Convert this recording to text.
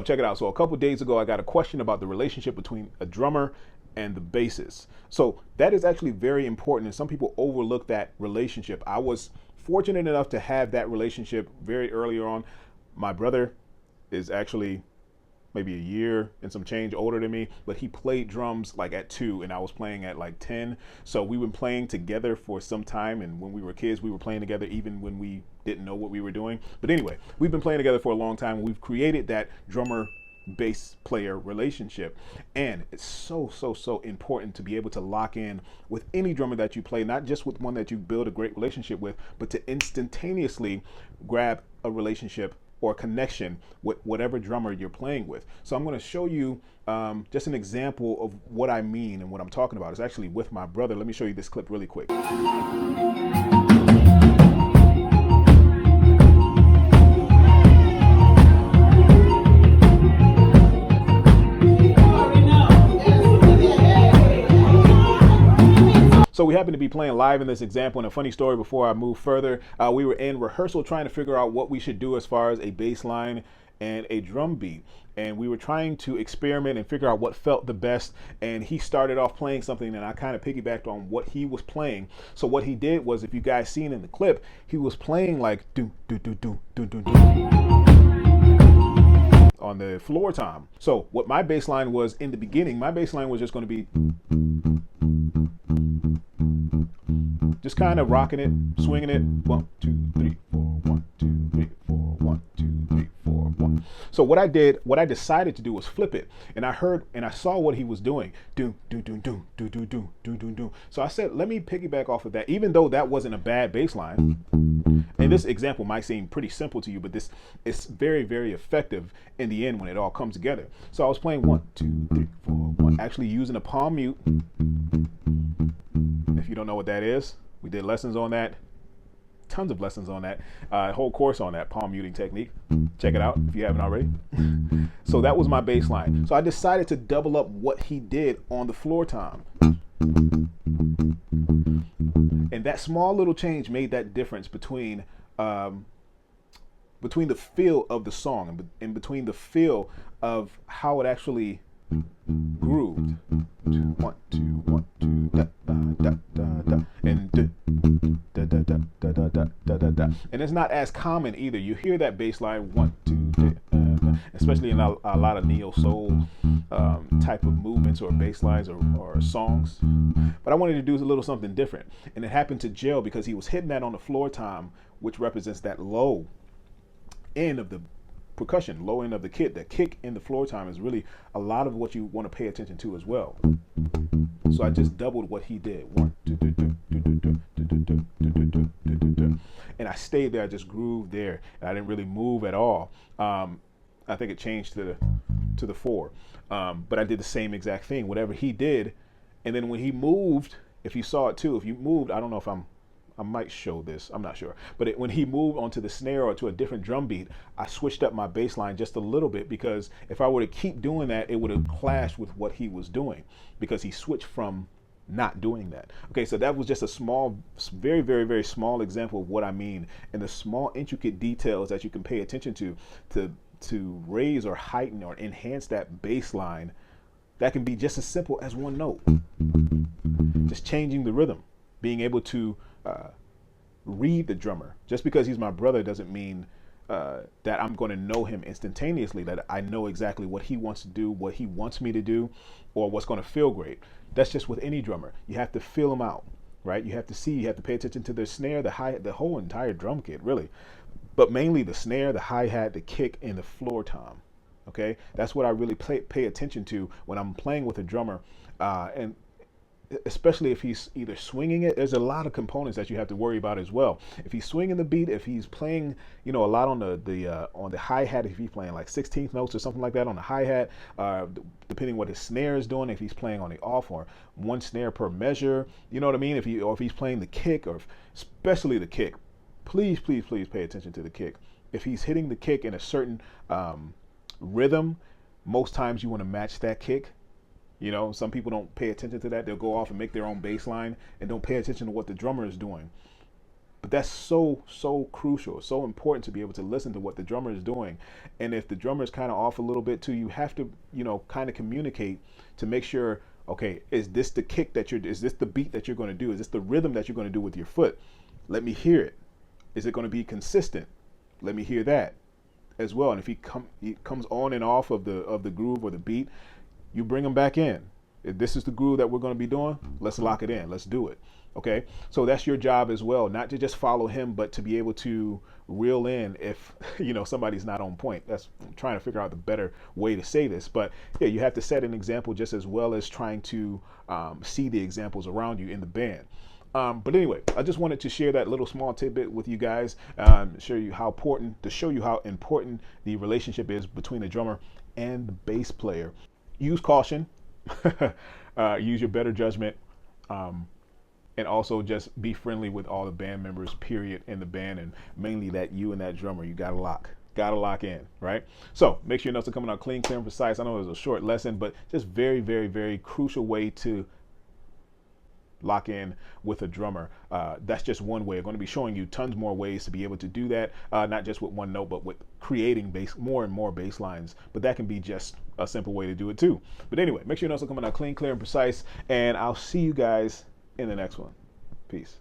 check it out. So a couple days ago, I got a question about the relationship between a drummer and the bassist. So that is actually very important, and some people overlook that relationship. I was fortunate enough to have that relationship very early on. My brother is actually maybe a year and some change older than me, but he played drums like at 2 and I was playing at like 10. So we've been playing together for some time, and when we were kids we were playing together even when we didn't know what we were doing. But anyway, we've been playing together for a long time. We've created that drummer bass player relationship, and it's so important to be able to lock in with any drummer that you play, not just with one that you build a great relationship with, but to instantaneously grab a relationship or connection with whatever drummer you're playing with. So I'm going to show you just an example of what I mean and what I'm talking about. It's actually with my brother. Let me show you this clip really quick. So we happen to be playing live in this example, and a funny story before I move further, we were in rehearsal trying to figure out what we should do as far as a bass line and a drum beat. And we were trying to experiment and figure out what felt the best. And he started off playing something, and I kind of piggybacked on what he was playing. So what he did was, if you guys seen in the clip, he was playing like do do do do do do do on the floor tom. So what my bass line was in the beginning, my bass line was just going to be just kind of rocking it, swinging it. 1, 2, 3, 4, 1, 2, 3, 4, 1, 2, 3, 4, 1. So what I decided to do was flip it, and I heard and I saw what he was doing. Do do do do do do do do do do. So I said, let me piggyback off of that, even though that wasn't a bad bass line. And this example might seem pretty simple to you, but this is very effective in the end when it all comes together. So I was playing 1, 2, 3, 4, 1, actually using a palm mute. If you don't know what that is, we did lessons on that, tons of lessons on that, whole course on that palm muting technique. Check it out if you haven't already. So that was my bass line. So I decided to double up what he did on the floor tom. And that small little change made that difference between the feel of the song and between the feel of how it actually grooved. 1, 2, 1, 2, da da da da, and da da da da da da da da da. And it's not as common either. You hear that bass line 1, 2, especially in a lot of neo soul type of movements or bass lines or songs. But I wanted to do a little something different, and it happened to gel because he was hitting that on the floor tom, which represents that low end of the percussion, low end of the kit. The kick in the floor tom is really a lot of what you want to pay attention to as well. So I just doubled what he did. 1, 2, 3, 2, and I stayed there. I just grooved there, and I didn't really move at all. I think it changed to the 4, but I did the same exact thing, whatever he did. And then when he moved, if you saw it too, if you moved, I don't know if I might show this, I'm not sure. But when he moved onto the snare or to a different drum beat, I switched up my bass line just a little bit, because if I were to keep doing that, it would have clashed with what he was doing, because he switched from not doing that. Okay, so that was just a small, very small example of what I mean, and the small intricate details that you can pay attention to raise or heighten or enhance that bass line. That can be just as simple as one note. Just changing the rhythm, being able to read the drummer. Just because he's my brother doesn't mean that I'm going to know him instantaneously, that I know exactly what he wants to do, what he wants me to do, or what's going to feel great. That's just with any drummer. You have to feel them out, right? You have to see, you have to pay attention to the snare, the hi-hat, the whole entire drum kit, really. But mainly the snare, the hi-hat, the kick, and the floor tom. Okay, that's what I really pay attention to when I'm playing with a drummer, and especially if he's either swinging it. There's a lot of components that you have to worry about as well. If he's swinging the beat, if he's playing, a lot on the hi-hat, if he's playing like 16th notes or something like that on the hi-hat, depending what his snare is doing, if he's playing on the off or one snare per measure, you know what I mean? If he's playing the kick, or especially the kick, please pay attention to the kick. If he's hitting the kick in a certain rhythm, most times you want to match that kick. Some people don't pay attention to that. They'll go off and make their own bass line and don't pay attention to what the drummer is doing. But that's so crucial, so important to be able to listen to what the drummer is doing. And if the drummer is kind of off a little bit too, you have to, kind of communicate to make sure, okay, is this the kick is this the beat that you're going to do? Is this the rhythm that you're going to do with your foot? Let me hear it. Is it going to be consistent? Let me hear that as well. And if he comes on and off of the groove or the beat, you bring him back in. If this is the groove that we're going to be doing, let's lock it in. Let's do it. Okay, so that's your job as well, not to just follow him, but to be able to reel in if somebody's not on point. I'm trying to figure out the better way to say this, but yeah, you have to set an example just as well as trying to see the examples around you in the band. But anyway, I just wanted to share that little small tidbit with you guys, show you how important the relationship is between the drummer and the bass player. Use caution, use your better judgment, and also just be friendly with all the band members, period, in the band, and mainly that you and that drummer, you gotta lock in, right? So make sure your notes are coming out clean, clear, and precise. I know it was a short lesson, but just very, very, very crucial way to lock in with a drummer. That's just one way. I'm going to be showing you tons more ways to be able to do that, not just with one note, but with creating more and more bass lines. But that can be just a simple way to do it too. But anyway, make sure your notes are coming out clean, clear, and precise, and I'll see you guys in the next one. Peace.